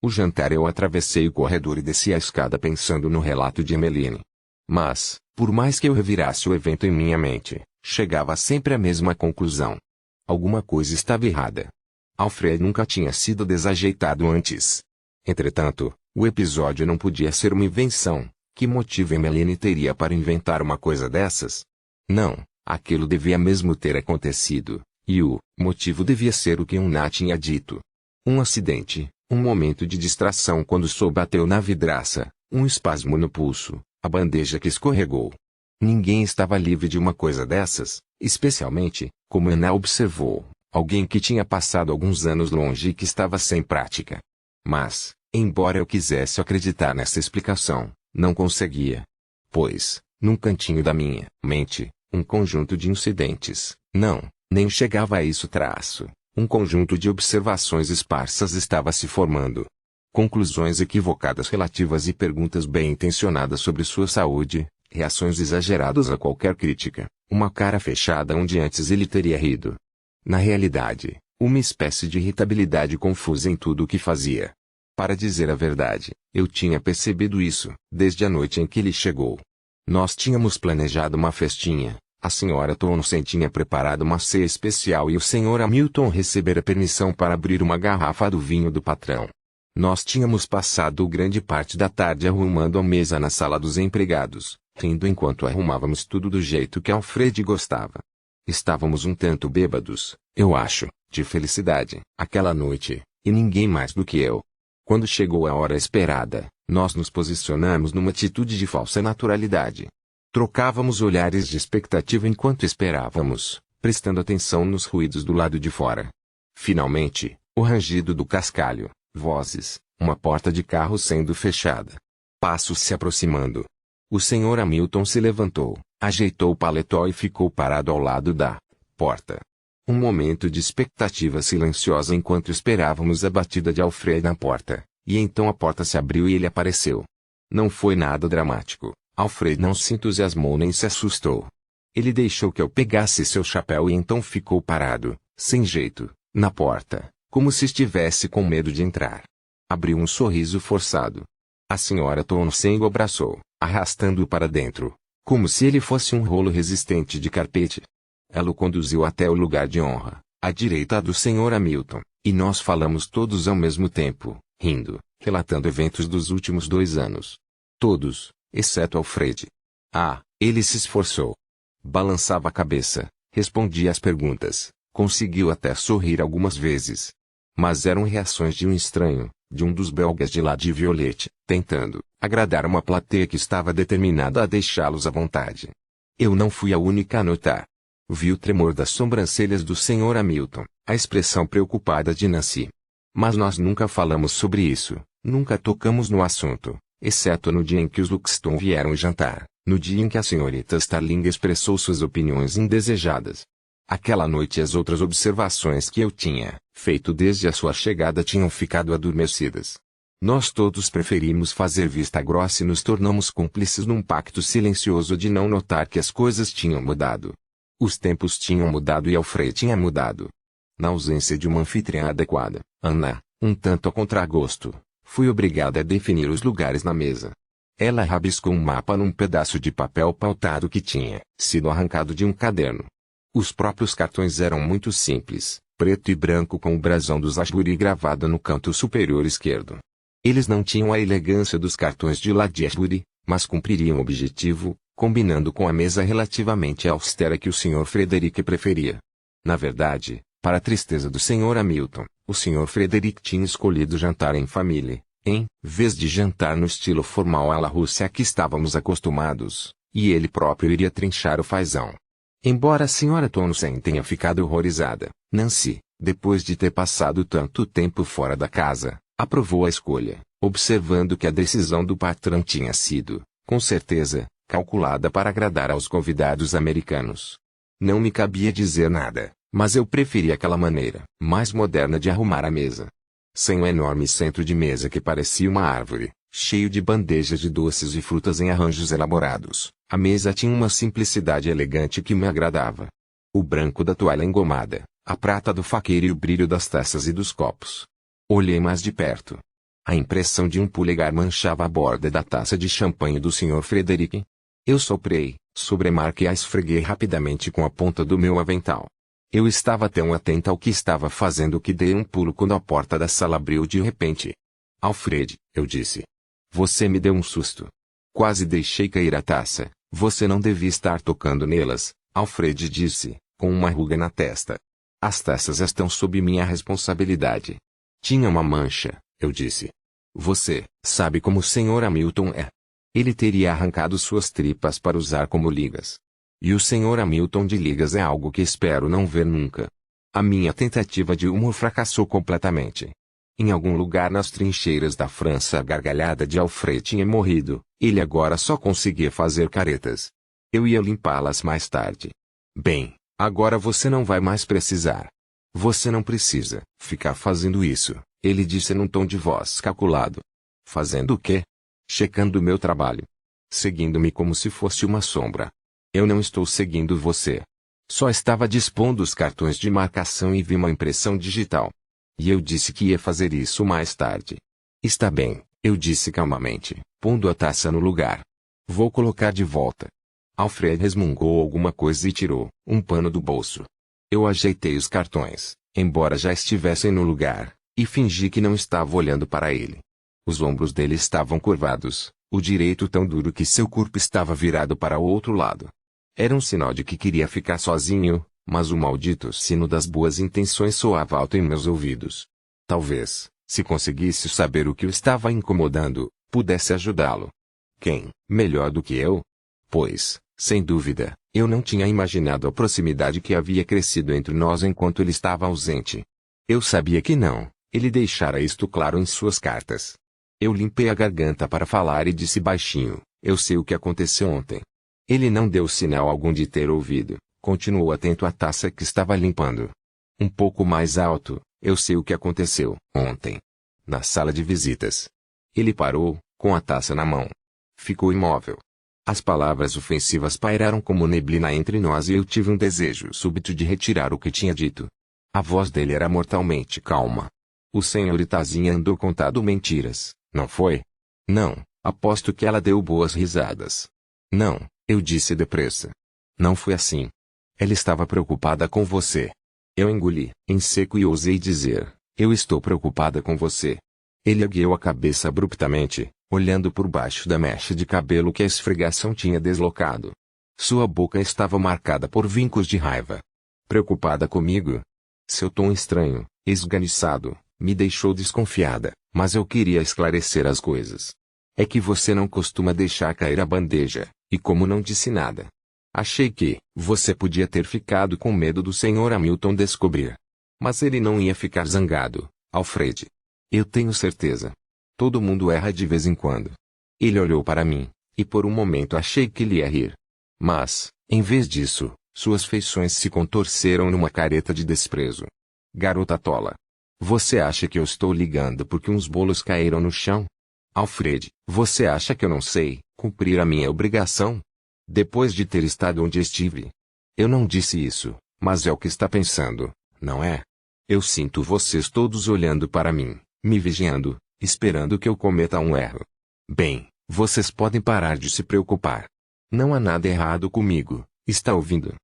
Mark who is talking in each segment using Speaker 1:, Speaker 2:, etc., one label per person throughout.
Speaker 1: O jantar eu atravessei o corredor e desci a escada pensando no relato de Emmeline. Mas, por mais que eu revirasse o evento em minha mente, chegava sempre à mesma conclusão. Alguma coisa estava errada. Alfred nunca tinha sido desajeitado antes. Entretanto, o episódio não podia ser uma invenção. Que motivo Emmeline teria para inventar uma coisa dessas? Não, aquilo devia mesmo ter acontecido, e o motivo devia ser o que Una tinha dito. Um acidente, um momento de distração quando o sol bateu na vidraça, um espasmo no pulso, a bandeja que escorregou. Ninguém estava livre de uma coisa dessas, especialmente, como Una observou, alguém que tinha passado alguns anos longe e que estava sem prática. Mas, embora eu quisesse acreditar nessa explicação, não conseguia. Pois, num cantinho da minha mente, um conjunto de incidentes, não, nem chegava a isso traço, um conjunto de observações esparsas estava se formando. Conclusões equivocadas relativas e perguntas bem-intencionadas sobre sua saúde, reações exageradas a qualquer crítica, uma cara fechada onde antes ele teria rido. Na realidade, uma espécie de irritabilidade confusa em tudo o que fazia. Para dizer a verdade, eu tinha percebido isso, desde a noite em que ele chegou. Nós tínhamos planejado uma festinha, a Sra. Townsend tinha preparado uma ceia especial e o Sr. Hamilton recebera permissão para abrir uma garrafa do vinho do patrão. Nós tínhamos passado grande parte da tarde arrumando a mesa na sala dos empregados, rindo enquanto arrumávamos tudo do jeito que Alfred gostava. Estávamos um tanto bêbados, eu acho, de felicidade, aquela noite, e ninguém mais do que eu. Quando chegou a hora esperada, nós nos posicionamos numa atitude de falsa naturalidade. Trocávamos olhares de expectativa enquanto esperávamos, prestando atenção nos ruídos do lado de fora. Finalmente, o rangido do cascalho, vozes, uma porta de carro sendo fechada. Passos se aproximando. O Sr. Hamilton se levantou, ajeitou o paletó e ficou parado ao lado da porta. Um momento de expectativa silenciosa enquanto esperávamos a batida de Alfred na porta, e então a porta se abriu e ele apareceu. Não foi nada dramático, Alfred não se entusiasmou nem se assustou. Ele deixou que eu pegasse seu chapéu e então ficou parado, sem jeito, na porta, como se estivesse com medo de entrar. Abriu um sorriso forçado. A Sra. Townsend o abraçou, arrastando-o para dentro, como se ele fosse um rolo resistente de carpete. Ela o conduziu até o lugar de honra, à direita do Sr. Hamilton, e nós falamos todos ao mesmo tempo, rindo, relatando eventos dos últimos 2 anos. Todos, exceto Alfred. Ele se esforçou. Balançava a cabeça, respondia às perguntas, conseguiu até sorrir algumas vezes. Mas eram reações de um estranho, de um dos belgas de La Violette, tentando agradar uma plateia que estava determinada a deixá-los à vontade. Eu não fui a única a notar. Vi o tremor das sobrancelhas do Sr. Hamilton, a expressão preocupada de Nancy. Mas nós nunca falamos sobre isso, nunca tocamos no assunto, exceto no dia em que os Luxton vieram jantar, no dia em que a Srta. Starling expressou suas opiniões indesejadas. Aquela noite as outras observações que eu tinha feito desde a sua chegada tinham ficado adormecidas. Nós todos preferimos fazer vista grossa e nos tornamos cúmplices num pacto silencioso de não notar que as coisas tinham mudado. Os tempos tinham mudado e Alfred tinha mudado. Na ausência de uma anfitriã adequada, Ana, um tanto a contragosto, fui obrigada a definir os lugares na mesa. Ela rabiscou um mapa num pedaço de papel pautado que tinha sido arrancado de um caderno. Os próprios cartões eram muito simples, preto e branco com o brasão dos Ashbury gravado no canto superior esquerdo. Eles não tinham a elegância dos cartões de Lady Ashbury, mas cumpririam o objetivo, combinando com a mesa relativamente austera que o Sr. Frederick preferia. Na verdade, para a tristeza do Sr. Hamilton, o Sr. Frederick tinha escolhido jantar em família, em vez de jantar no estilo formal à la russa a que estávamos acostumados, e ele próprio iria trinchar o fazão. Embora a Sra. Townsend tenha ficado horrorizada, Nancy, depois de ter passado tanto tempo fora da casa, aprovou a escolha, observando que a decisão do patrão tinha sido, com certeza, calculada para agradar aos convidados americanos. Não me cabia dizer nada, mas eu preferia aquela maneira mais moderna de arrumar a mesa. Sem um enorme centro de mesa que parecia uma árvore, cheio de bandejas de doces e frutas em arranjos elaborados, a mesa tinha uma simplicidade elegante que me agradava. O branco da toalha engomada, a prata do faqueiro e o brilho das taças e dos copos. Olhei mais de perto. A impressão de um polegar manchava a borda da taça de champanhe do Sr. Frederick. Eu soprei, sobremarquei e a esfreguei rapidamente com a ponta do meu avental. Eu estava tão atenta ao que estava fazendo que dei um pulo quando a porta da sala abriu de repente. Alfred, eu disse. Você me deu um susto. Quase deixei cair a taça. Você não devia estar tocando nelas, Alfred disse, com uma ruga na testa. As taças estão sob minha responsabilidade. Tinha uma mancha, eu disse. Você sabe como o Sr. Hamilton é. Ele teria arrancado suas tripas para usar como ligas. E o Sr. Hamilton de ligas é algo que espero não ver nunca. A minha tentativa de humor fracassou completamente. Em algum lugar nas trincheiras da França a gargalhada de Alfred tinha morrido, ele agora só conseguia fazer caretas. Eu ia limpá-las mais tarde. Bem, agora você não vai mais precisar. Você não precisa ficar fazendo isso, ele disse num tom de voz calculado. Fazendo o quê? Checando o meu trabalho. Seguindo-me como se fosse uma sombra. Eu não estou seguindo você. Só estava dispondo os cartões de marcação e vi uma impressão digital. E eu disse que ia fazer isso mais tarde. Está bem, eu disse calmamente, pondo a taça no lugar. Vou colocar de volta. Alfred resmungou alguma coisa e tirou um pano do bolso. Eu ajeitei os cartões, embora já estivessem no lugar, e fingi que não estava olhando para ele. Os ombros dele estavam curvados, o direito tão duro que seu corpo estava virado para o outro lado. Era um sinal de que queria ficar sozinho, mas o maldito sino das boas intenções soava alto em meus ouvidos. Talvez, se conseguisse saber o que o estava incomodando, pudesse ajudá-lo. Quem, melhor do que eu? Pois, sem dúvida, eu não tinha imaginado a proximidade que havia crescido entre nós enquanto ele estava ausente. Eu sabia que não, ele deixara isto claro em suas cartas. Eu limpei a garganta para falar e disse baixinho, eu sei o que aconteceu ontem. Ele não deu sinal algum de ter ouvido. Continuou atento à taça que estava limpando. Um pouco mais alto, eu sei o que aconteceu, ontem. Na sala de visitas. Ele parou, com a taça na mão. Ficou imóvel. As palavras ofensivas pairaram como neblina entre nós e eu tive um desejo súbito de retirar o que tinha dito. A voz dele era mortalmente calma. O Sr. Tazinha andou contando mentiras, não foi? Não, aposto que ela deu boas risadas. Não, eu disse depressa. Não foi assim. Ela estava preocupada com você. Eu engoli, em seco e ousei dizer, eu estou preocupada com você. Ele ergueu a cabeça abruptamente, olhando por baixo da mecha de cabelo que a esfregação tinha deslocado. Sua boca estava marcada por vincos de raiva. Preocupada comigo? Seu tom estranho, esganiçado, me deixou desconfiada, mas eu queria esclarecer as coisas. É que você não costuma deixar cair a bandeja, e como não disse nada. Achei que você podia ter ficado com medo do Sr. Hamilton descobrir. Mas ele não ia ficar zangado, Alfred. Eu tenho certeza. Todo mundo erra de vez em quando. Ele olhou para mim, e por um momento achei que ele ia rir. Mas, em vez disso, suas feições se contorceram numa careta de desprezo. Garota tola. Você acha que eu estou ligando porque uns bolos caíram no chão? Alfred, você acha que eu não sei cumprir a minha obrigação? Depois de ter estado onde estive. Eu não disse isso, mas é o que está pensando, não é? Eu sinto vocês todos olhando para mim, me vigiando, esperando que eu cometa um erro. Bem, vocês podem parar de se preocupar. Não há nada errado comigo, está ouvindo?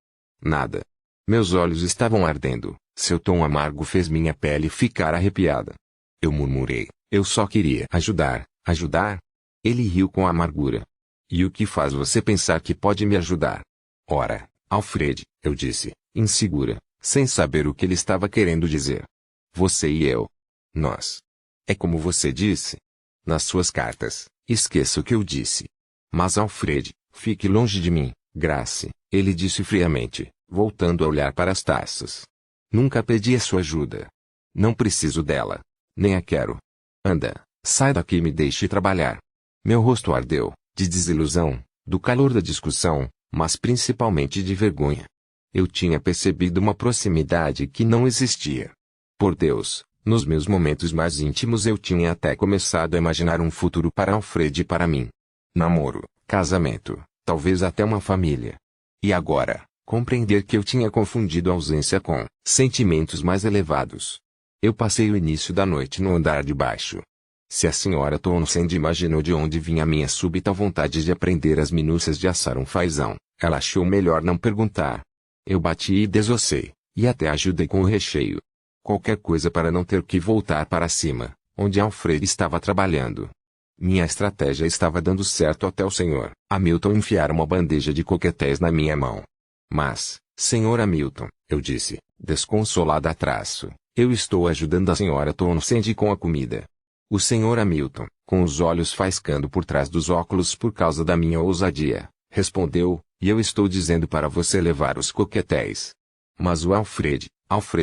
Speaker 1: Nada. Meus olhos estavam ardendo, seu tom amargo fez minha pele ficar arrepiada. Eu murmurei, eu só queria ajudar, ajudar? Ele riu com amargura. E o que faz você pensar que pode me ajudar? Ora, Alfred, eu disse, insegura, sem saber o que ele estava querendo dizer. Você e eu. Nós. É como você disse. Nas suas cartas, esqueça o que eu disse. Mas Alfred, fique longe de mim, Grace, ele disse friamente, voltando a olhar para as taças. Nunca pedi a sua ajuda. Não preciso dela. Nem a quero. Anda, sai daqui e me deixe trabalhar. Meu rosto ardeu. De desilusão, do calor da discussão, mas principalmente de vergonha. Eu tinha percebido uma proximidade que não existia. Por Deus, nos meus momentos mais íntimos eu tinha até começado a imaginar um futuro para Alfred e para mim. Namoro, casamento, talvez até uma família. E agora, compreender que eu tinha confundido ausência com sentimentos mais elevados. Eu passei o início da noite no andar de baixo. Se a senhora Townsend imaginou de onde vinha minha súbita vontade de aprender as minúcias de assar um fazão, ela achou melhor não perguntar. Eu bati e desossei, e até ajudei com o recheio. Qualquer coisa para não ter que voltar para cima, onde Alfred estava trabalhando. Minha estratégia estava dando certo até o Sr. Hamilton enfiar uma bandeja de coquetéis na minha mão. Mas, Sr. Hamilton, eu disse, desconsolada a traço, eu estou ajudando a Sra. Townsend com a comida. O Sr. Hamilton, com os olhos faiscando por trás dos óculos por causa da minha ousadia, respondeu, e eu estou dizendo para você levar os coquetéis. Mas o Alfred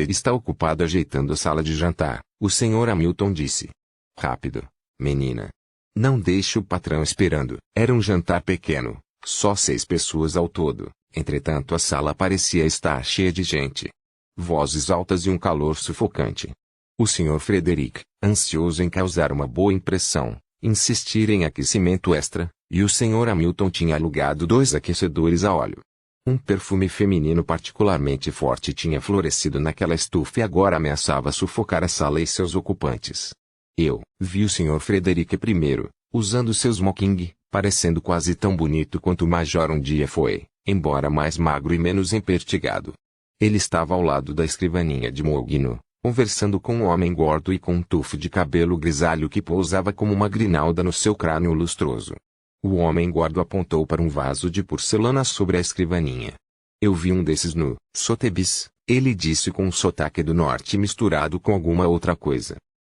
Speaker 1: está ocupado ajeitando a sala de jantar, o Sr. Hamilton disse. Rápido, menina. Não deixe o patrão esperando. Era um jantar pequeno, só 6 pessoas ao todo, entretanto a sala parecia estar cheia de gente. Vozes altas e um calor sufocante. O Sr. Frederick, ansioso em causar uma boa impressão, insistia em aquecimento extra, e o Sr. Hamilton tinha alugado 2 aquecedores a óleo. Um perfume feminino particularmente forte tinha florescido naquela estufa e agora ameaçava sufocar a sala e seus ocupantes. Eu vi o Sr. Frederick primeiro, usando seu smoking, parecendo quase tão bonito quanto o Major um dia foi, embora mais magro e menos empertigado. Ele estava ao lado da escrivaninha de mogno, conversando com um homem gordo e com um tufo de cabelo grisalho que pousava como uma grinalda no seu crânio lustroso. O homem gordo apontou para um vaso de porcelana sobre a escrivaninha. Eu vi um desses no Sotheby's, ele disse com um sotaque do norte misturado com alguma outra coisa.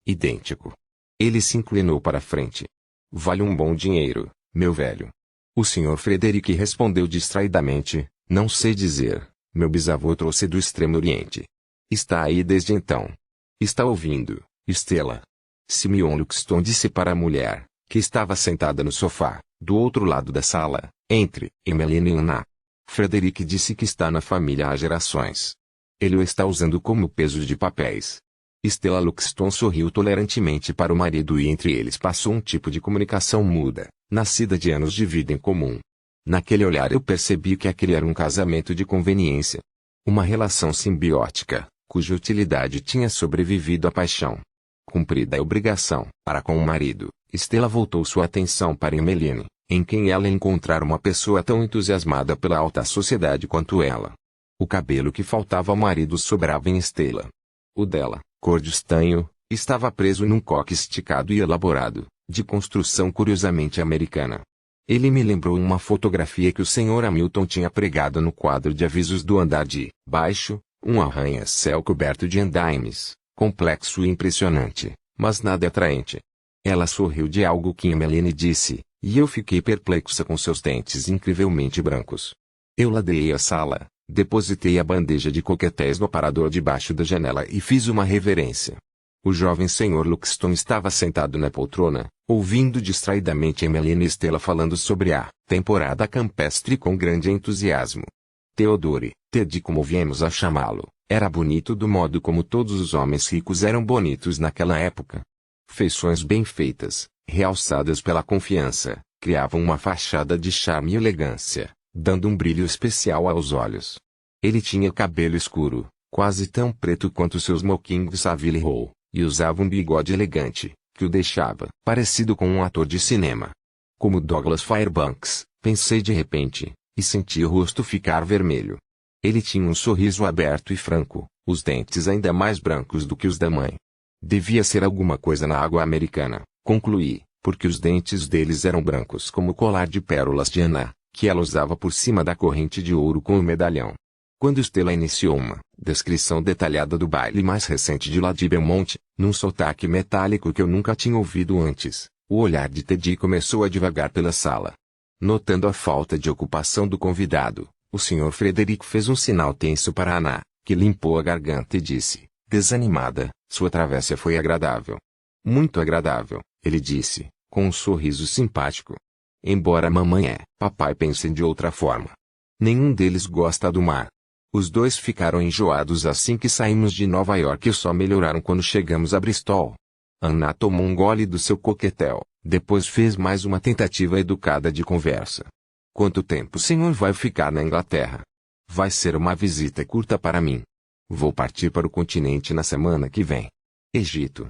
Speaker 1: Idêntico. Ele se inclinou para a frente. Vale um bom dinheiro, meu velho. O Sr. Frederick respondeu distraidamente, não sei dizer, meu bisavô trouxe do Extremo Oriente. Está aí desde então. Está ouvindo, Stella? Simeon Luxton disse para a mulher, que estava sentada no sofá, do outro lado da sala, entre Emmeline e Anna. Frederick disse que está na família há gerações. Ele o está usando como peso de papéis. Stella Luxton sorriu tolerantemente para o marido e entre eles passou um tipo de comunicação muda, nascida de anos de vida em comum. Naquele olhar eu percebi que aquele era um casamento de conveniência. Uma relação simbiótica, cuja utilidade tinha sobrevivido à paixão. Cumprida a obrigação para com o marido, Stella voltou sua atenção para Emmeline, em quem ela encontrara uma pessoa tão entusiasmada pela alta sociedade quanto ela. O cabelo que faltava ao marido sobrava em Stella. O dela, cor de estanho, estava preso num coque esticado e elaborado, de construção curiosamente americana. Ele me lembrou uma fotografia que o Sr. Hamilton tinha pregado no quadro de avisos do andar de baixo, um arranha-céu coberto de andaimes, complexo e impressionante, mas nada atraente. Ela sorriu de algo que Emmeline disse, e eu fiquei perplexa com seus dentes incrivelmente brancos. Eu ladeei a sala, depositei a bandeja de coquetéis no aparador debaixo da janela e fiz uma reverência. O jovem Sr. Luxton estava sentado na poltrona, ouvindo distraidamente Emmeline e Stella falando sobre a temporada campestre com grande entusiasmo. Theodore, Ted como viemos a chamá-lo, era bonito do modo como todos os homens ricos eram bonitos naquela época. Feições bem feitas, realçadas pela confiança, criavam uma fachada de charme e elegância, dando um brilho especial aos olhos. Ele tinha cabelo escuro, quase tão preto quanto seus smoking Savile Row, e usava um bigode elegante, que o deixava parecido com um ator de cinema. Como Douglas Fairbanks, pensei de repente, e senti o rosto ficar vermelho. Ele tinha um sorriso aberto e franco, os dentes ainda mais brancos do que os da mãe. Devia ser alguma coisa na água americana, concluí, porque os dentes deles eram brancos como o colar de pérolas de Anna, que ela usava por cima da corrente de ouro com o medalhão. Quando Stella iniciou uma descrição detalhada do baile mais recente de Lady Belmont, num sotaque metálico que eu nunca tinha ouvido antes, o olhar de Teddy começou a divagar pela sala. Notando a falta de ocupação do convidado, o Sr. Frederick fez um sinal tenso para Anna, que limpou a garganta e disse, desanimada, sua travessia foi agradável. Muito agradável, ele disse, com um sorriso simpático. Embora mamãe e papai pensem de outra forma. Nenhum deles gosta do mar. Os dois ficaram enjoados assim que saímos de Nova York e só melhoraram quando chegamos a Bristol. Anna tomou um gole do seu coquetel, depois fez mais uma tentativa educada de conversa. Quanto tempo o senhor vai ficar na Inglaterra? Vai ser uma visita curta para mim. Vou partir para o continente na semana que vem. Egito.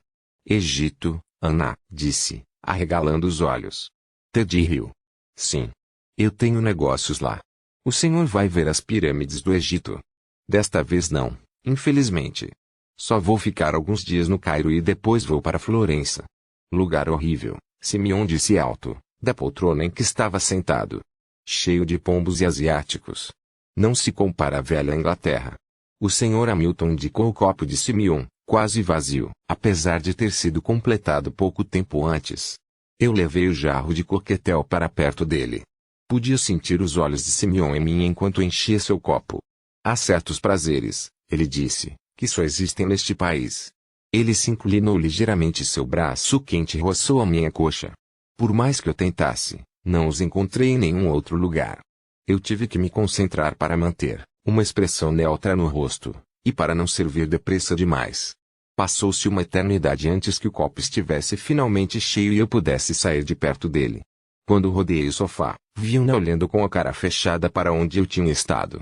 Speaker 1: Egito, Ana disse, arregalando os olhos. Ted riu. Sim. Eu tenho negócios lá. O senhor vai ver as pirâmides do Egito. Desta vez não, infelizmente. Só vou ficar alguns dias no Cairo e depois vou para Florença. Lugar horrível, Simeon disse alto, da poltrona em que estava sentado. Cheio de pombos e asiáticos. Não se compara à velha Inglaterra. O senhor Hamilton indicou o copo de Simeon, quase vazio, apesar de ter sido completado pouco tempo antes. Eu levei o jarro de coquetel para perto dele. Podia sentir os olhos de Simeon em mim enquanto enchia seu copo. Há certos prazeres, ele disse, que só existem neste país. Ele se inclinou ligeiramente e seu braço quente roçou a minha coxa. Por mais que eu tentasse, não os encontrei em nenhum outro lugar. Eu tive que me concentrar para manter uma expressão neutra no rosto, e para não servir depressa demais. Passou-se uma eternidade antes que o copo estivesse finalmente cheio e eu pudesse sair de perto dele. Quando rodeei o sofá, vi-o olhando com a cara fechada para onde eu tinha estado.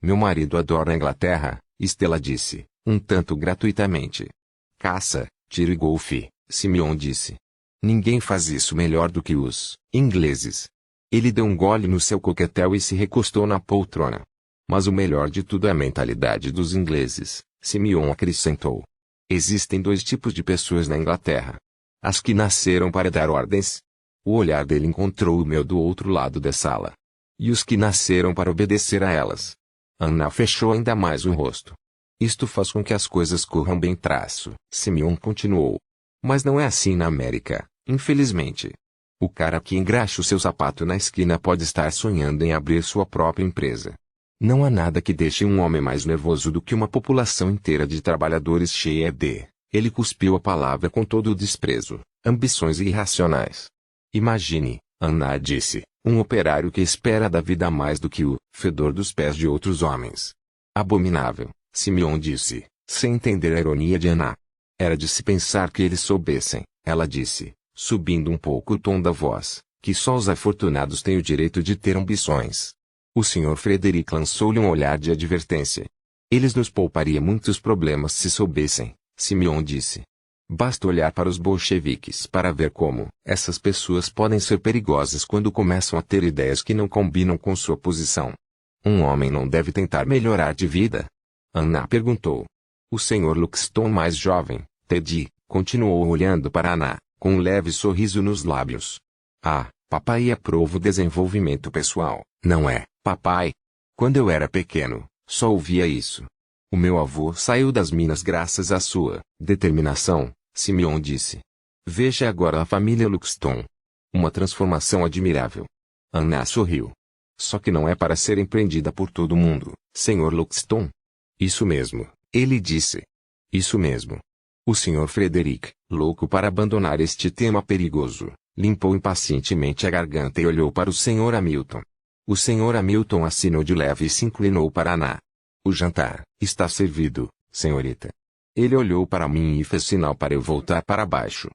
Speaker 1: Meu marido adora a Inglaterra, Stella disse, um tanto gratuitamente. Caça, tiro e golfe, Simeon disse. Ninguém faz isso melhor do que os ingleses. Ele deu um gole no seu coquetel e se recostou na poltrona. Mas o melhor de tudo é a mentalidade dos ingleses, Simeon acrescentou. Existem dois tipos de pessoas na Inglaterra. As que nasceram para dar ordens. O olhar dele encontrou o meu do outro lado da sala. E os que nasceram para obedecer a elas. Ana fechou ainda mais o rosto. Isto faz com que as coisas corram bem traço, Simeon continuou. Mas não é assim na América, infelizmente. O cara que engraxa o seu sapato na esquina pode estar sonhando em abrir sua própria empresa. Não há nada que deixe um homem mais nervoso do que uma população inteira de trabalhadores cheia de... Ele cuspiu a palavra com todo o desprezo, ambições irracionais. Imagine, Ana disse, um operário que espera da vida mais do que o fedor dos pés de outros homens. Abominável, Simeon disse, sem entender a ironia de Ana. Era de se pensar que eles soubessem, ela disse, subindo um pouco o tom da voz, que só os afortunados têm o direito de ter ambições. O Sr. Frederick lançou-lhe um olhar de advertência. Eles nos poupariam muitos problemas se soubessem, Simeon disse. Basta olhar para os bolcheviques para ver como essas pessoas podem ser perigosas quando começam a ter ideias que não combinam com sua posição. Um homem não deve tentar melhorar de vida? Ana perguntou. O Sr. Luxton mais jovem, Ted, continuou olhando para Ana, com um leve sorriso nos lábios. Ah, papai aprova o desenvolvimento pessoal, não é, papai? Quando eu era pequeno, só ouvia isso. O meu avô saiu das minas graças à sua determinação, Simeon disse. Veja agora a família Luxton. Uma transformação admirável. Ana sorriu. Só que não é para ser empreendida por todo mundo, Sr. Luxton. Isso mesmo, ele disse. Isso mesmo. O Sr. Frederick, louco para abandonar este tema perigoso, limpou impacientemente a garganta e olhou para o Sr. Hamilton. O Sr. Hamilton assinou de leve e se inclinou para Ana. O jantar está servido, senhorita. Ele olhou para mim e fez sinal para eu voltar para baixo.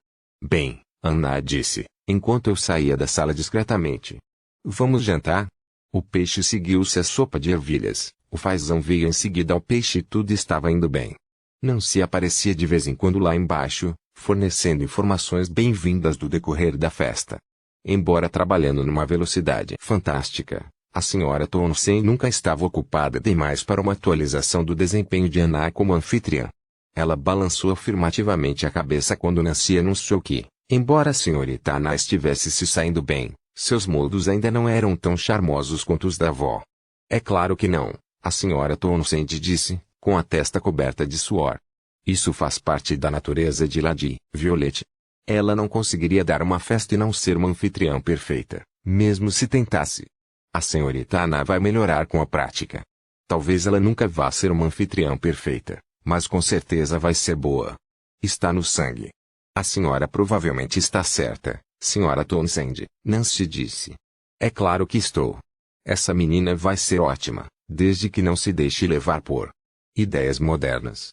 Speaker 1: Bem, Ana disse, enquanto eu saía da sala discretamente. Vamos jantar? O peixe seguiu-se à sopa de ervilhas, o fazão veio em seguida ao peixe e tudo estava indo bem. Não se aparecia de vez em quando lá embaixo, fornecendo informações bem-vindas do decorrer da festa. Embora trabalhando numa velocidade fantástica, a Sra. Townsend nunca estava ocupada demais para uma atualização do desempenho de Ana como anfitriã. Ela balançou afirmativamente a cabeça quando Nancy anunciou que, embora a senhorita Ana estivesse se saindo bem, seus modos ainda não eram tão charmosos quanto os da avó. É claro que não, a Sra. Townsend disse, com a testa coberta de suor. Isso faz parte da natureza de Lady Violet. Ela não conseguiria dar uma festa e não ser uma anfitriã perfeita, mesmo se tentasse. A senhorita Ana vai melhorar com a prática. Talvez ela nunca vá ser uma anfitriã perfeita, mas com certeza vai ser boa. Está no sangue. A senhora provavelmente está certa, Sra. Townsend, Nancy disse. É claro que estou. Essa menina vai ser ótima, desde que não se deixe levar por ideias modernas.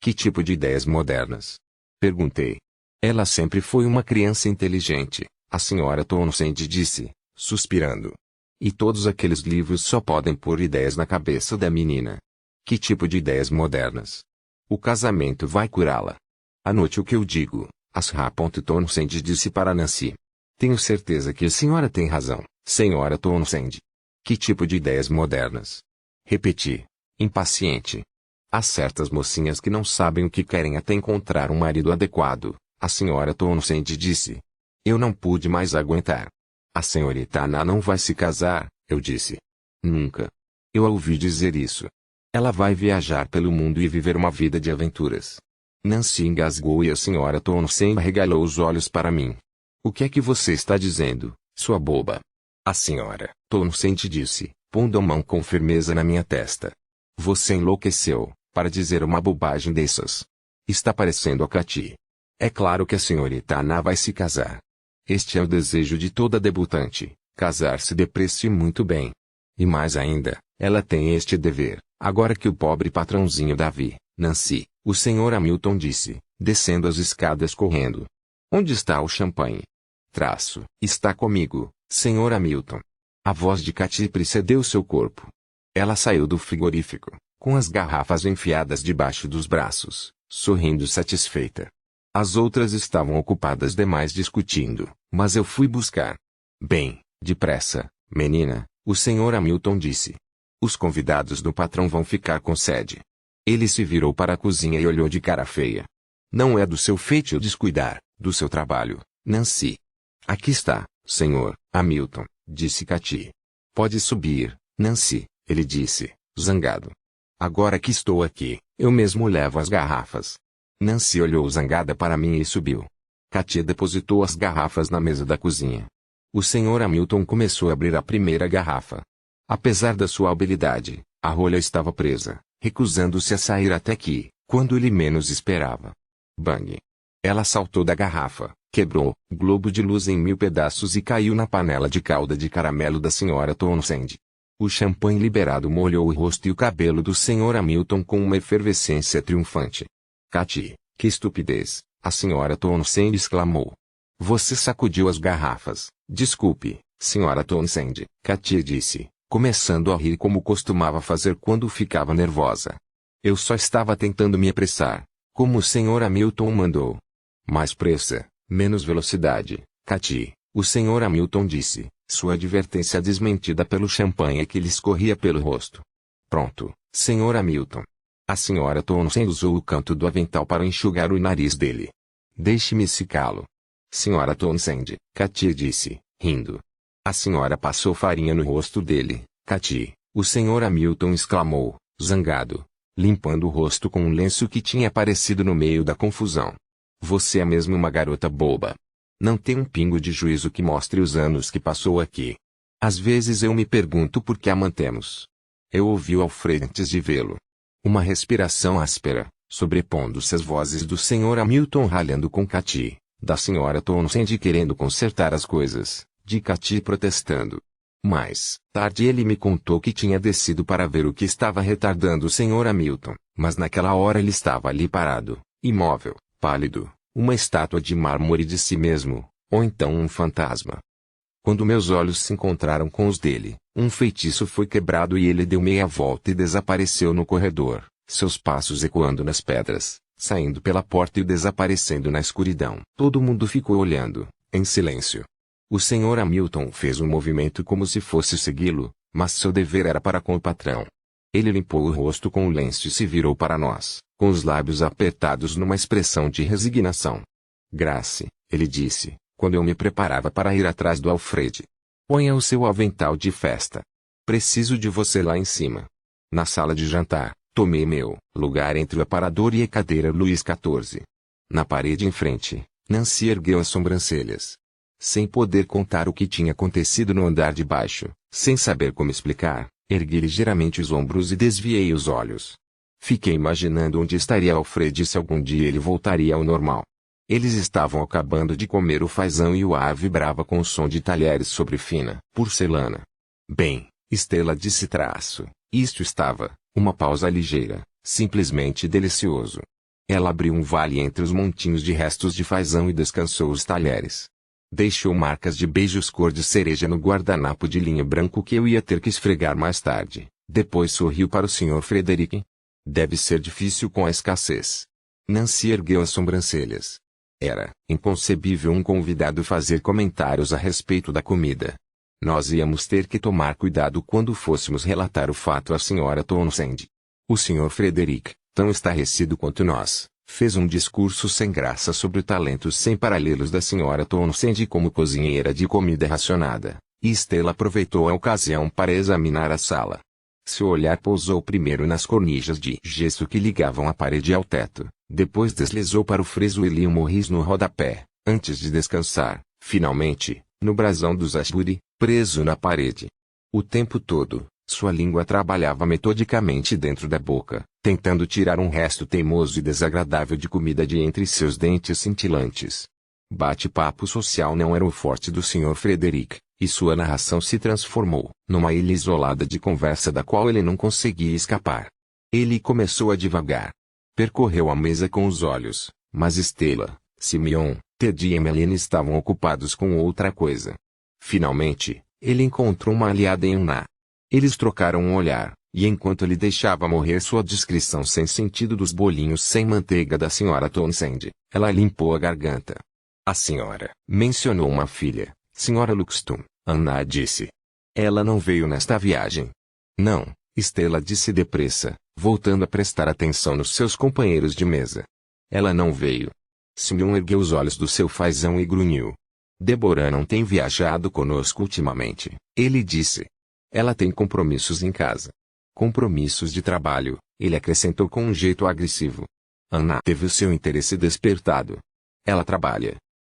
Speaker 1: Que tipo de ideias modernas? Perguntei. Ela sempre foi uma criança inteligente, a Sra. Townsend disse, suspirando. E todos aqueles livros só podem pôr ideias na cabeça da menina. Que tipo de ideias modernas? O casamento vai curá-la. Anote o que eu digo, Townsend disse para Nancy. Tenho certeza que a senhora tem razão, senhora Townsend. Que tipo de ideias modernas? Repeti, impaciente. Há certas mocinhas que não sabem o que querem até encontrar um marido adequado, a senhora Townsend disse. Eu não pude mais aguentar. A senhorita Anna não vai se casar, eu disse. Nunca. Eu a ouvi dizer isso. Ela vai viajar pelo mundo e viver uma vida de aventuras. Nancy engasgou e a senhora Townsend arregalou os olhos para mim. O que é que você está dizendo, sua boba? A senhora Townsend disse, pondo a mão com firmeza na minha testa. Você enlouqueceu, para dizer uma bobagem dessas. Está parecendo a Katy. É claro que a senhorita Anna vai se casar. Este é o desejo de toda debutante, casar-se depressa e muito bem. E mais ainda, ela tem este dever, agora que o pobre patrãozinho Davi, Nancy, o senhor Hamilton disse, descendo as escadas correndo. Onde está o champanhe? Está comigo, senhor Hamilton. A voz de Katy precedeu seu corpo. Ela saiu do frigorífico, com as garrafas enfiadas debaixo dos braços, sorrindo satisfeita. As outras estavam ocupadas demais discutindo, mas eu fui buscar. Bem, depressa, menina, o senhor Hamilton disse. Os convidados do patrão vão ficar com sede. Ele se virou para a cozinha e olhou de cara feia. Não é do seu feitio descuidar, do seu trabalho, Nancy. Aqui está, senhor Hamilton, disse Katy. Pode subir, Nancy, ele disse, zangado. Agora que estou aqui, eu mesmo levo as garrafas. Nancy olhou zangada para mim e subiu. Katy depositou as garrafas na mesa da cozinha. O senhor Hamilton começou a abrir a primeira garrafa. Apesar da sua habilidade, a rolha estava presa, recusando-se a sair até que, quando ele menos esperava. Bang! Ela saltou da garrafa, quebrou o globo de luz em 1000 pedaços e caiu na panela de calda de caramelo da senhora Townsend. O champanhe liberado molhou o rosto e o cabelo do senhor Hamilton com uma efervescência triunfante. Katy, que estupidez, a senhora Townsend exclamou. Você sacudiu as garrafas. Desculpe, senhora Townsend, Katy disse, começando a rir como costumava fazer quando ficava nervosa. Eu só estava tentando me apressar, como o senhor Hamilton mandou. Mais pressa, menos velocidade, Katy, o senhor Hamilton disse, sua advertência desmentida pelo champanhe que lhe escorria pelo rosto. Pronto, senhor Hamilton. A senhora Townsend usou o canto do avental para enxugar o nariz dele. Deixe-me secá-lo. Senhora Townsend, Katy disse, rindo. A senhora passou farinha no rosto dele, Katy, o senhor Hamilton exclamou, zangado, limpando o rosto com um lenço que tinha aparecido no meio da confusão. Você é mesmo uma garota boba. Não tem um pingo de juízo que mostre os anos que passou aqui. Às vezes eu me pergunto por que a mantemos. Eu ouvi o Alfred antes de vê-lo. Uma respiração áspera, sobrepondo-se às vozes do senhor Hamilton ralhando com Katy, da senhora Townsend querendo consertar as coisas, de Katy protestando. Mais tarde ele me contou que tinha descido para ver o que estava retardando o senhor Hamilton, mas naquela hora ele estava ali parado, imóvel, pálido, uma estátua de mármore de si mesmo, ou então um fantasma. Quando meus olhos se encontraram com os dele, um feitiço foi quebrado e ele deu meia volta e desapareceu no corredor, seus passos ecoando nas pedras, saindo pela porta e desaparecendo na escuridão. Todo mundo ficou olhando, em silêncio. O senhor Hamilton fez um movimento como se fosse segui-lo, mas seu dever era para com o patrão. Ele limpou o rosto com o lenço e se virou para nós, com os lábios apertados numa expressão de resignação. Grace, ele disse, quando eu me preparava para ir atrás do Alfred. Ponha o seu avental de festa. Preciso de você lá em cima. Na sala de jantar, tomei meu lugar entre o aparador e a cadeira Luís XIV. Na parede em frente, Nancy ergueu as sobrancelhas. Sem poder contar o que tinha acontecido no andar de baixo, sem saber como explicar, ergui ligeiramente os ombros e desviei os olhos. Fiquei imaginando onde estaria Alfred e se algum dia ele voltaria ao normal. Eles estavam acabando de comer o fazão e o ar vibrava com o som de talheres sobre fina porcelana. Bem, Estela disse isto estava, uma pausa ligeira, simplesmente delicioso. Ela abriu um vale entre os montinhos de restos de fazão e descansou os talheres. Deixou marcas de beijos cor de cereja no guardanapo de linho branco que eu ia ter que esfregar mais tarde. Depois sorriu para o Sr. Frederick. Deve ser difícil com a escassez. Nancy ergueu as sobrancelhas. Era inconcebível um convidado fazer comentários a respeito da comida. Nós íamos ter que tomar cuidado quando fôssemos relatar o fato à Sra. Townsend. O Sr. Frederick, tão estarrecido quanto nós, fez um discurso sem graça sobre o talento sem paralelos da Sra. Townsend como cozinheira de comida racionada, e Stella aproveitou a ocasião para examinar a sala. Seu olhar pousou primeiro nas cornijas de gesso que ligavam a parede ao teto, depois deslizou para o friso e lia um morris no rodapé, antes de descansar, finalmente, no brasão dos Ashbury, preso na parede. O tempo todo, sua língua trabalhava metodicamente dentro da boca, tentando tirar um resto teimoso e desagradável de comida de entre seus dentes cintilantes. Bate-papo social não era o forte do Sr. Frederick, e sua narração se transformou numa ilha isolada de conversa da qual ele não conseguia escapar. Ele começou a divagar. Percorreu a mesa com os olhos, mas Stella, Simeon, Ted e Emmeline estavam ocupados com outra coisa. Finalmente, ele encontrou uma aliada em Anna. Eles trocaram um olhar, e enquanto ele deixava morrer sua descrição sem sentido dos bolinhos sem manteiga da Sra. Townsend, ela limpou a garganta. A senhora mencionou uma filha, Sra. Luxton, Anna disse. Ela não veio nesta viagem. Não, Stella disse depressa, voltando a prestar atenção nos seus companheiros de mesa. Ela não veio. Simeon ergueu os olhos do seu fazão e grunhiu. Deborah não tem viajado conosco ultimamente, ele disse. Ela tem compromissos em casa. Compromissos de trabalho, ele acrescentou com um jeito agressivo. Anna teve o seu interesse despertado. Ela trabalha.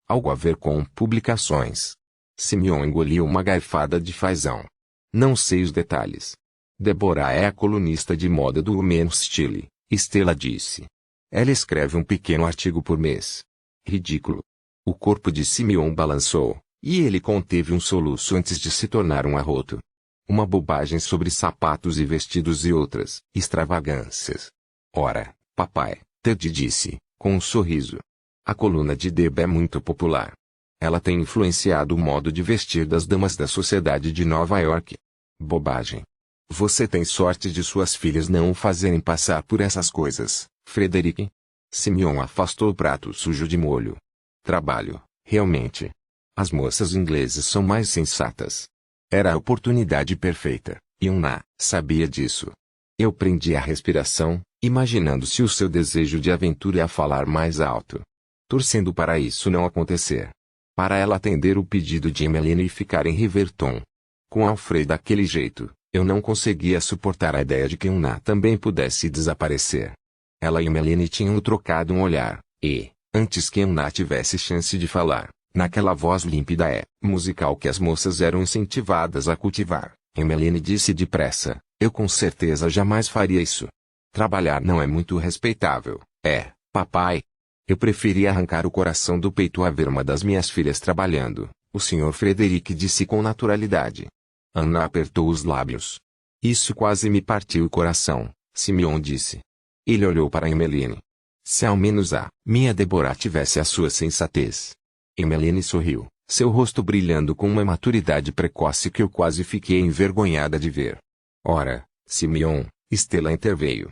Speaker 1: Algo a ver com publicações. Simeon engoliu uma garfada de fazão. Não sei os detalhes. Deborah é a colunista de moda do Women's Style, Stella disse. Ela escreve um pequeno artigo por mês. Ridículo. O corpo de Simeon balançou, e ele conteve um soluço antes de se tornar um arroto. Uma bobagem sobre sapatos e vestidos e outras extravagâncias. Ora, papai, Ted disse, com um sorriso. A coluna de Deb é muito popular. Ela tem influenciado o modo de vestir das damas da sociedade de Nova York. Bobagem. Você tem sorte de suas filhas não o fazerem passar por essas coisas, Frederick. Simeon afastou o prato sujo de molho. Trabalho, realmente. As moças inglesas são mais sensatas. Era a oportunidade perfeita, e Anna sabia disso. Eu prendi a respiração, imaginando se o seu desejo de aventura ia falar mais alto. Torcendo para isso não acontecer. Para ela atender o pedido de Emmeline e ficar em Riverton. Com Alfred daquele jeito, eu não conseguia suportar a ideia de que Anna também pudesse desaparecer. Ela e Emmeline tinham trocado um olhar, e, antes que Anna tivesse chance de falar, naquela voz límpida e musical que as moças eram incentivadas a cultivar, Emmeline disse depressa, eu com certeza jamais faria isso. Trabalhar não é muito respeitável, é, papai? Eu preferia arrancar o coração do peito a ver uma das minhas filhas trabalhando, o Sr. Frederick disse com naturalidade. Anna apertou os lábios. Isso quase me partiu o coração, Simeon disse. Ele olhou para Emmeline. Se ao menos a minha Deborah tivesse a sua sensatez. Emmeline sorriu, seu rosto brilhando com uma maturidade precoce que eu quase fiquei envergonhada de ver. Ora, Simeon, Stella interveio.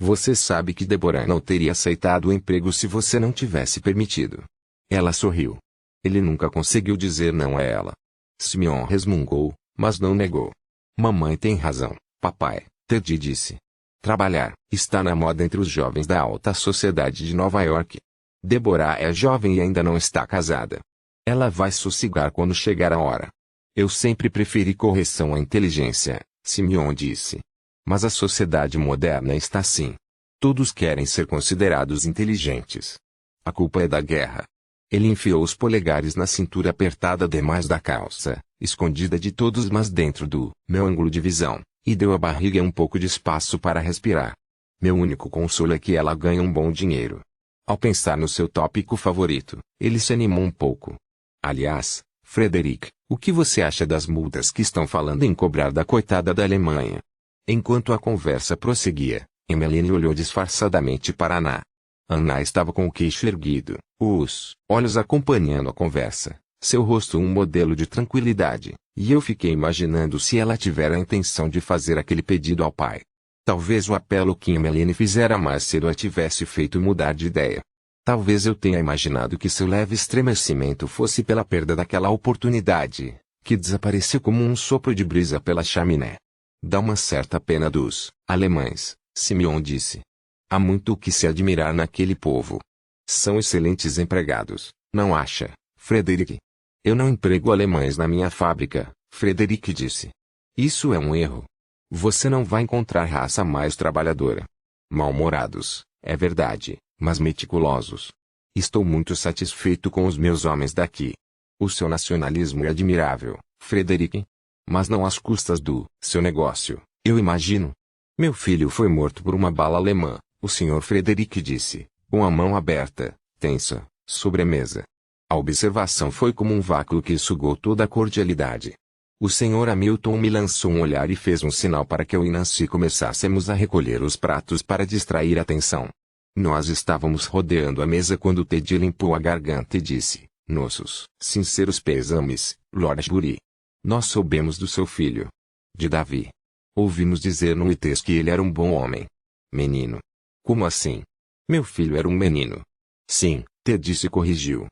Speaker 1: Você sabe que Deborah não teria aceitado o emprego se você não tivesse permitido. Ela sorriu. Ele nunca conseguiu dizer não a ela. Simeon resmungou, mas não negou. Mamãe tem razão, papai, Ted disse. Trabalhar está na moda entre os jovens da alta sociedade de Nova York. Deborah é jovem e ainda não está casada. Ela vai sossegar quando chegar a hora. Eu sempre preferi correção à inteligência, Simeon disse. Mas a sociedade moderna está assim. Todos querem ser considerados inteligentes. A culpa é da guerra. Ele enfiou os polegares na cintura apertada demais da calça, escondida de todos mas dentro do meu ângulo de visão, e deu à barriga um pouco de espaço para respirar. Meu único consolo é que ela ganha um bom dinheiro. Ao pensar no seu tópico favorito, ele se animou um pouco. Aliás, Frederick, o que você acha das multas que estão falando em cobrar da coitada da Alemanha? Enquanto a conversa prosseguia, Emmeline olhou disfarçadamente para Anna. Anna estava com o queixo erguido, os olhos acompanhando a conversa, seu rosto um modelo de tranquilidade, e eu fiquei imaginando se ela tiver a intenção de fazer aquele pedido ao pai. Talvez o apelo que Emmeline fizera mais cedo a tivesse feito mudar de ideia. Talvez eu tenha imaginado que seu leve estremecimento fosse pela perda daquela oportunidade, que desapareceu como um sopro de brisa pela chaminé. Dá uma certa pena dos alemães, Simeon disse. Há muito o que se admirar naquele povo. São excelentes empregados, não acha, Frederick? Eu não emprego alemães na minha fábrica, Frederick disse. Isso é um erro. Você não vai encontrar raça mais trabalhadora. Mal-humorados, é verdade, mas meticulosos. Estou muito satisfeito com os meus homens daqui. O seu nacionalismo é admirável, Frederick. Mas não às custas do seu negócio, eu imagino. Meu filho foi morto por uma bala alemã, o Sr. Frederick disse, com a mão aberta, tensa, sobre a mesa. A observação foi como um vácuo que sugou toda a cordialidade. O Sr. Hamilton me lançou um olhar e fez um sinal para que eu e Nancy começássemos a recolher os pratos para distrair a atenção. Nós estávamos rodeando a mesa quando Ted limpou a garganta e disse, nossos sinceros pêsames, Lord Ashbury. Nós soubemos do seu filho. De Davi. Ouvimos dizer no ITES que ele era um bom homem. Menino. Como assim? Meu filho era um menino. Sim, Ted se corrigiu.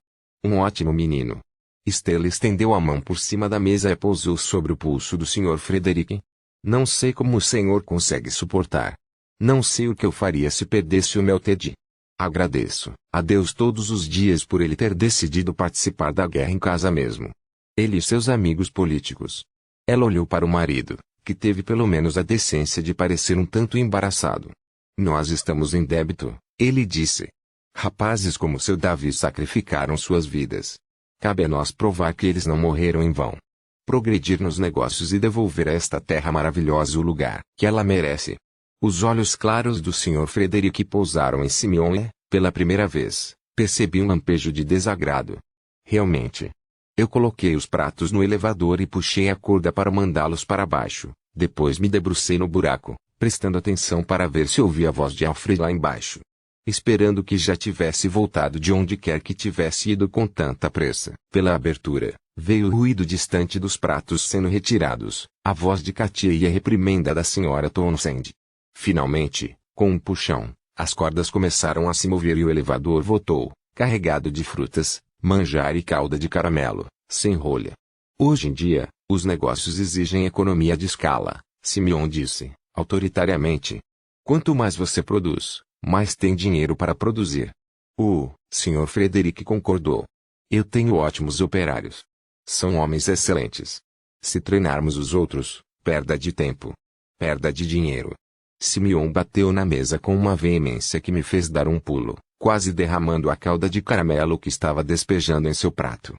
Speaker 1: Um ótimo menino. Stella estendeu a mão por cima da mesa e pousou sobre o pulso do Sr. Frederick. Não sei como o senhor consegue suportar. Não sei o que eu faria se perdesse o meu Ted. Agradeço a Deus todos os dias por ele ter decidido participar da guerra em casa mesmo. Ele e seus amigos políticos. Ela olhou para o marido, que teve pelo menos a decência de parecer um tanto embaraçado. Nós estamos em débito, ele disse. Rapazes como seu Davi sacrificaram suas vidas. Cabe a nós provar que eles não morreram em vão. Progredir nos negócios e devolver a esta terra maravilhosa o lugar que ela merece. Os olhos claros do Sr. Frederick pousaram em Simeon e, pela primeira vez, percebi um lampejo de desagrado. Realmente. Eu coloquei os pratos no elevador e puxei a corda para mandá-los para baixo. Depois me debrucei no buraco, prestando atenção para ver se ouvia a voz de Alfred lá embaixo. Esperando que já tivesse voltado de onde quer que tivesse ido com tanta pressa. Pela abertura, veio o ruído distante dos pratos sendo retirados, a voz de Katia e a reprimenda da Sra. Townsend. Finalmente, com um puxão, as cordas começaram a se mover e o elevador voltou, carregado de frutas, manjar e calda de caramelo, sem rolha. Hoje em dia, os negócios exigem economia de escala, Simeon disse, autoritariamente. Quanto mais você produz, mais tem dinheiro para produzir. O Sr. Frederick concordou. Eu tenho ótimos operários. São homens excelentes. Se treinarmos os outros, perda de tempo. Perda de dinheiro. Simeon bateu na mesa com uma veemência que me fez dar um pulo, quase derramando a calda de caramelo que estava despejando em seu prato.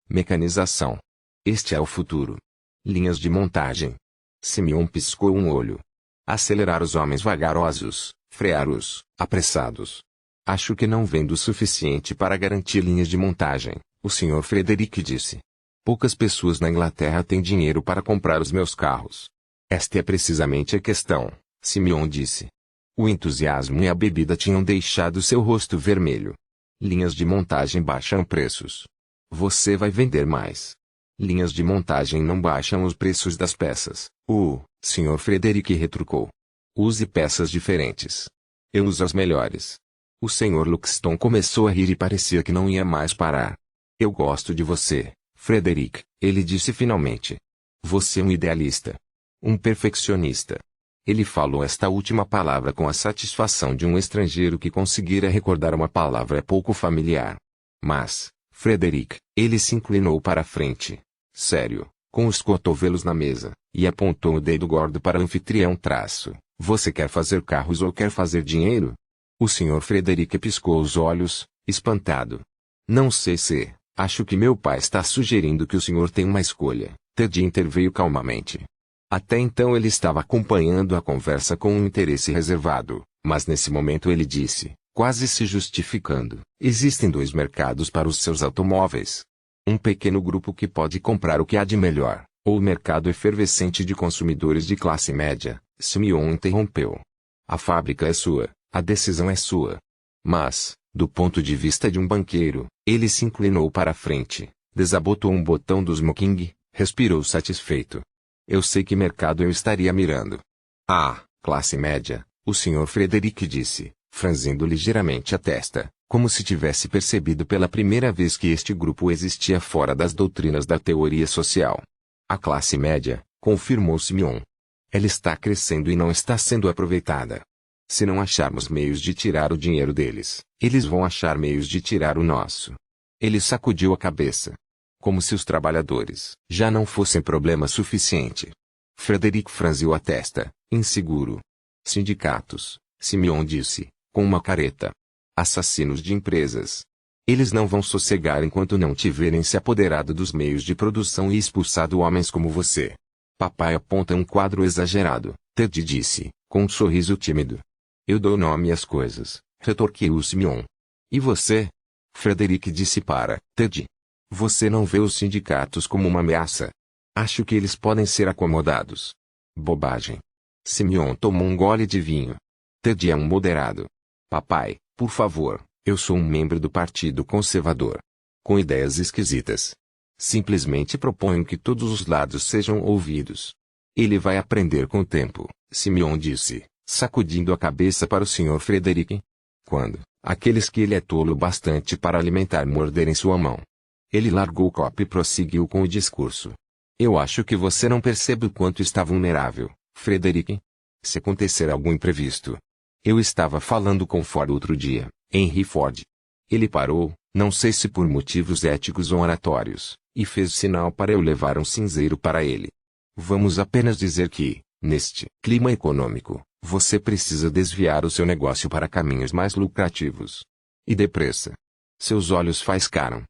Speaker 1: Mecanização. Este é o futuro. Linhas de montagem. Simeon piscou um olho. Acelerar os homens vagarosos, frear-os, apressados. Acho que não vendo o suficiente para garantir linhas de montagem, o Sr. Frederick disse. Poucas pessoas na Inglaterra têm dinheiro para comprar os meus carros. Esta é precisamente a questão, Simeon disse. O entusiasmo e a bebida tinham deixado seu rosto vermelho. Linhas de montagem baixam preços. Você vai vender mais. Linhas de montagem não baixam os preços das peças. O Sr. Frederick retrucou. Use peças diferentes. Eu uso as melhores. O Sr. Luxton começou a rir e parecia que não ia mais parar. Eu gosto de você, Frederick, ele disse finalmente. Você é um idealista. Um perfeccionista. Ele falou esta última palavra com a satisfação de um estrangeiro que conseguira recordar uma palavra pouco familiar. Mas, Frederick, ele se inclinou para a frente. Sério, com os cotovelos na mesa, e apontou o dedo gordo para o anfitrião traço. Você quer fazer carros ou quer fazer dinheiro? O Sr. Frederick piscou os olhos, espantado. Não sei se, acho que meu pai está sugerindo que o senhor tem uma escolha. Ted interveio calmamente. Até então ele estava acompanhando a conversa com um interesse reservado, mas nesse momento ele disse, quase se justificando, existem dois mercados para os seus automóveis. Um pequeno grupo que pode comprar o que há de melhor, ou o mercado efervescente de consumidores de classe média. Simeon interrompeu. A fábrica é sua, a decisão é sua. Mas, do ponto de vista de um banqueiro, ele se inclinou para a frente, desabotou um botão do smoking, respirou satisfeito. Eu sei que mercado eu estaria mirando. Ah, classe média, o Sr. Frederick disse, franzindo ligeiramente a testa, como se tivesse percebido pela primeira vez que este grupo existia fora das doutrinas da teoria social. A classe média, confirmou Simeon. Ela está crescendo e não está sendo aproveitada. Se não acharmos meios de tirar o dinheiro deles, eles vão achar meios de tirar o nosso. Ele sacudiu a cabeça. Como se os trabalhadores já não fossem problema suficiente. Frederick franziu a testa, inseguro. Sindicatos, Simeon disse, com uma careta. Assassinos de empresas. Eles não vão sossegar enquanto não tiverem se apoderado dos meios de produção e expulsado homens como você. Papai aponta um quadro exagerado, Ted disse, com um sorriso tímido. Eu dou nome às coisas, retorquiu Simeon. E você? Frederick disse para Ted. Você não vê os sindicatos como uma ameaça? Acho que eles podem ser acomodados. Bobagem. Simeon tomou um gole de vinho. Ted é um moderado. Papai, por favor, eu sou um membro do Partido Conservador. Com ideias esquisitas. Simplesmente proponho que todos os lados sejam ouvidos. Ele vai aprender com o tempo, Simeon disse, sacudindo a cabeça para o Sr. Frederick. Quando aqueles que ele é tolo bastante para alimentar morderem sua mão. Ele largou o copo e prosseguiu com o discurso. Eu acho que você não percebe o quanto está vulnerável, Frederick. Se acontecer algum imprevisto. Eu estava falando com Ford outro dia, Henry Ford. Ele parou, não sei se por motivos éticos ou oratórios, e fez sinal para eu levar um cinzeiro para ele. Vamos apenas dizer que, neste clima econômico, você precisa desviar o seu negócio para caminhos mais lucrativos. E depressa. Seus olhos faiscaram.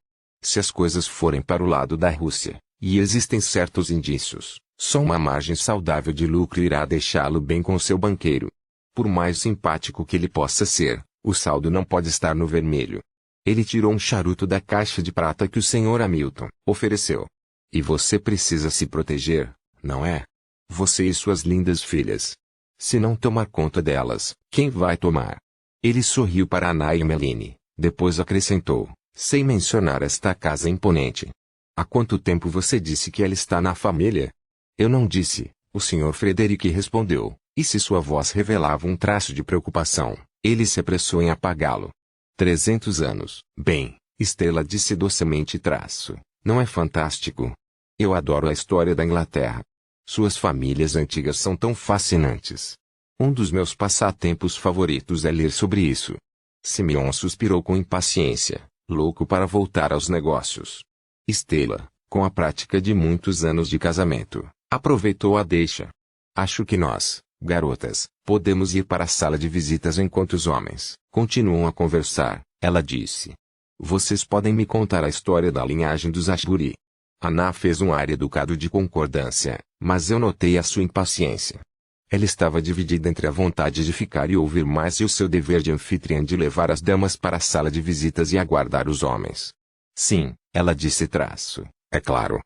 Speaker 1: Se as coisas forem para o lado da Rússia, e existem certos indícios, só uma margem saudável de lucro irá deixá-lo bem com seu banqueiro. Por mais simpático que ele possa ser, o saldo não pode estar no vermelho. Ele tirou um charuto da caixa de prata que o Sr. Hamilton ofereceu. E você precisa se proteger, não é? Você e suas lindas filhas. Se não tomar conta delas, quem vai tomar? Ele sorriu para Anna e Meline, depois acrescentou, sem mencionar esta casa imponente. Há quanto tempo você disse que ela está na família? Eu não disse, o Sr. Frederick respondeu, e se sua voz revelava um traço de preocupação, ele se apressou em apagá-lo. 300 anos. Bem, Stella disse docemente traço. Não é fantástico? Eu adoro a história da Inglaterra. Suas famílias antigas são tão fascinantes. Um dos meus passatempos favoritos é ler sobre isso. Simeon suspirou com impaciência, louco para voltar aos negócios. Stella, com a prática de muitos anos de casamento, aproveitou a deixa. Acho que nós, garotas, podemos ir para a sala de visitas enquanto os homens continuam a conversar, ela disse. Vocês podem me contar a história da linhagem dos Ashbury. Anna fez um ar educado de concordância, mas eu notei a sua impaciência. Ela estava dividida entre a vontade de ficar e ouvir mais e o seu dever de anfitriã de levar as damas para a sala de visitas e aguardar os homens. Sim, ela disse traço, é claro.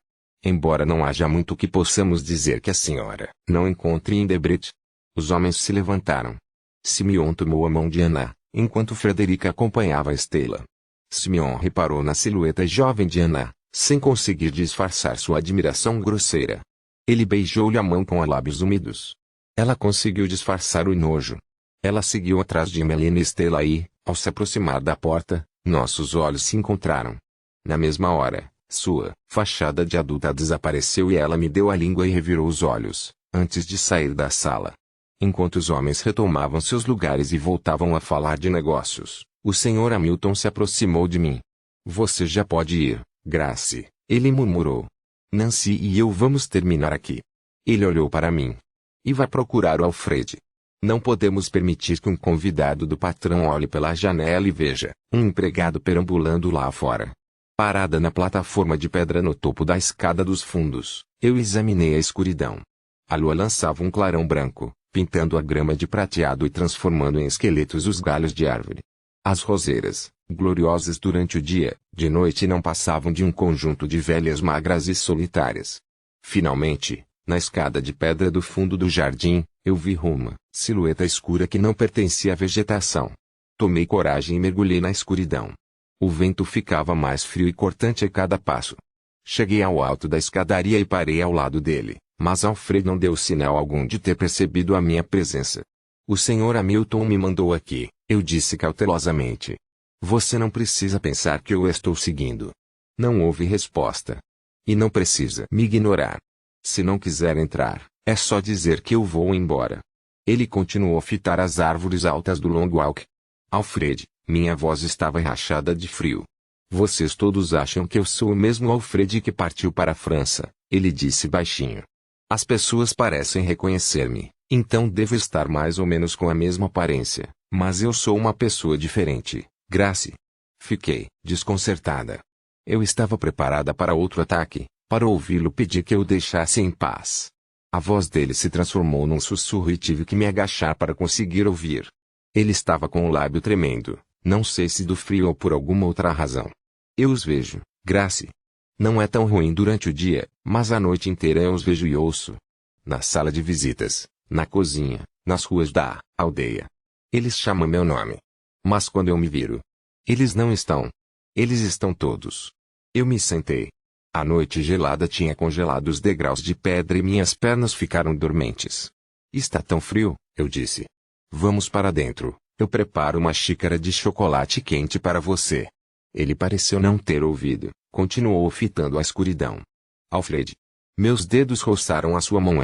Speaker 1: Embora não haja muito que possamos dizer que a senhora não encontre em Debret. Os homens se levantaram. Simeon tomou a mão de Anna, enquanto Frederica acompanhava Stella. Simeon reparou na silhueta jovem de Anna, sem conseguir disfarçar sua admiração grosseira. Ele beijou-lhe a mão com lábios úmidos. Ela conseguiu disfarçar o nojo. Ela seguiu atrás de Emmeline e Stella e, ao se aproximar da porta, nossos olhos se encontraram. Na mesma hora, sua fachada de adulta desapareceu e ela me deu a língua e revirou os olhos, antes de sair da sala. Enquanto os homens retomavam seus lugares e voltavam a falar de negócios, o Sr. Hamilton se aproximou de mim. Você já pode ir, Grace, ele murmurou. Nancy e eu vamos terminar aqui. Ele olhou para mim. E vai procurar o Alfred. Não podemos permitir que um convidado do patrão olhe pela janela e veja um empregado perambulando lá fora. Parada na plataforma de pedra no topo da escada dos fundos, eu examinei a escuridão. A lua lançava um clarão branco, pintando a grama de prateado e transformando em esqueletos os galhos de árvore. As roseiras, gloriosas durante o dia, de noite não passavam de um conjunto de velhas magras e solitárias. Finalmente, na escada de pedra do fundo do jardim, eu vi uma silhueta escura que não pertencia à vegetação. Tomei coragem e mergulhei na escuridão. O vento ficava mais frio e cortante a cada passo. Cheguei ao alto da escadaria e parei ao lado dele, mas Alfred não deu sinal algum de ter percebido a minha presença. O Sr. Hamilton me mandou aqui, eu disse cautelosamente. Você não precisa pensar que eu o estou seguindo. Não houve resposta. E não precisa me ignorar. Se não quiser entrar, é só dizer que eu vou embora. Ele continuou a fitar as árvores altas do Long Walk. Alfred, minha voz estava rachada de frio. Vocês todos acham que eu sou o mesmo Alfred que partiu para a França, ele disse baixinho. As pessoas parecem reconhecer-me, então devo estar mais ou menos com a mesma aparência, mas eu sou uma pessoa diferente, Grace. Fiquei desconcertada. Eu estava preparada para outro ataque, para ouvi-lo pedir que eu o deixasse em paz. A voz dele se transformou num sussurro e tive que me agachar para conseguir ouvir. Ele estava com o lábio tremendo, não sei se do frio ou por alguma outra razão. Eu os vejo, Grace. Não é tão ruim durante o dia, mas a noite inteira eu os vejo e ouço. Na sala de visitas, na cozinha, nas ruas da aldeia. Eles chamam meu nome. Mas quando eu me viro, eles não estão. Eles estão todos. Eu me sentei. A noite gelada tinha congelado os degraus de pedra e minhas pernas ficaram dormentes. Está tão frio, eu disse. Vamos para dentro, eu preparo uma xícara de chocolate quente para você. Ele pareceu não ter ouvido, continuou fitando a escuridão. Alfred. Meus dedos roçaram a sua mão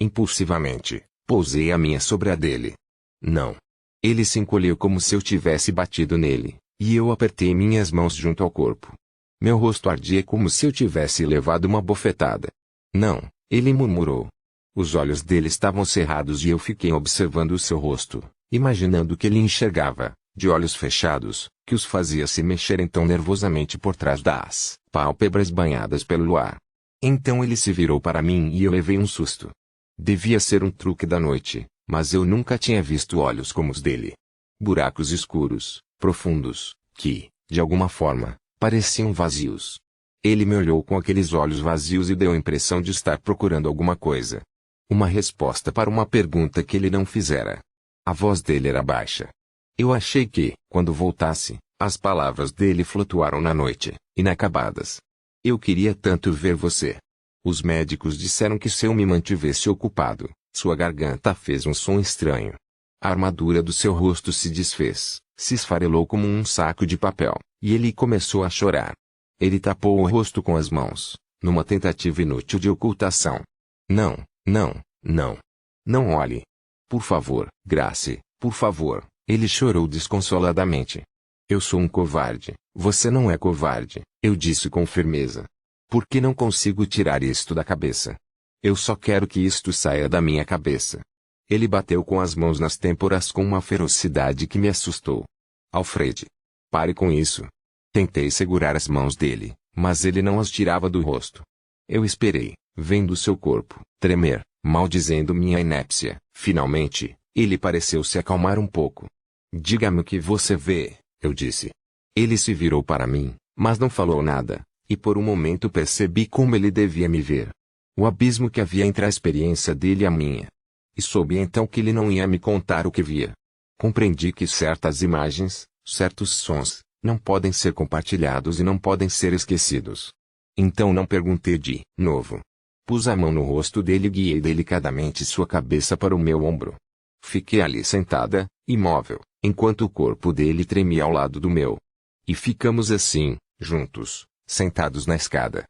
Speaker 1: impulsivamente, pousei a minha sobre a dele. Não. Ele se encolheu como se eu tivesse batido nele, e eu apertei minhas mãos junto ao corpo. Meu rosto ardia como se eu tivesse levado uma bofetada. Não, ele murmurou. Os olhos dele estavam cerrados e eu fiquei observando o seu rosto, imaginando que ele enxergava, de olhos fechados, que os fazia se mexerem tão nervosamente por trás das pálpebras banhadas pelo luar. Então ele se virou para mim e eu levei um susto. Devia ser um truque da noite, mas eu nunca tinha visto olhos como os dele. Buracos escuros, profundos, que, de alguma forma, pareciam vazios. Ele me olhou com aqueles olhos vazios e deu a impressão de estar procurando alguma coisa. Uma resposta para uma pergunta que ele não fizera. A voz dele era baixa. Eu achei que, quando voltasse, as palavras dele flutuaram na noite, inacabadas. Eu queria tanto ver você. Os médicos disseram que se eu me mantivesse ocupado, sua garganta fez um som estranho. A armadura do seu rosto se desfez, se esfarelou como um saco de papel, e ele começou a chorar. Ele tapou o rosto com as mãos, numa tentativa inútil de ocultação. Não, não, não. Não olhe. Por favor, Grace, por favor, ele chorou desconsoladamente. Eu sou um covarde, você não é covarde, eu disse com firmeza. Por que não consigo tirar isto da cabeça? Eu só quero que isto saia da minha cabeça. Ele bateu com as mãos nas têmporas com uma ferocidade que me assustou. Alfred. Pare com isso. Tentei segurar as mãos dele, mas ele não as tirava do rosto. Eu esperei, vendo seu corpo tremer, maldizendo minha inépcia. Finalmente, ele pareceu se acalmar um pouco. Diga-me o que você vê, eu disse. Ele se virou para mim, mas não falou nada, e por um momento percebi como ele devia me ver. O abismo que havia entre a experiência dele e a minha. E soube então que ele não ia me contar o que via. Compreendi que certas imagens, certos sons, não podem ser compartilhados e não podem ser esquecidos. Então não perguntei de novo. Pus a mão no rosto dele e guiei delicadamente sua cabeça para o meu ombro. Fiquei ali sentada, imóvel, enquanto o corpo dele tremia ao lado do meu. E ficamos assim, juntos, sentados na escada,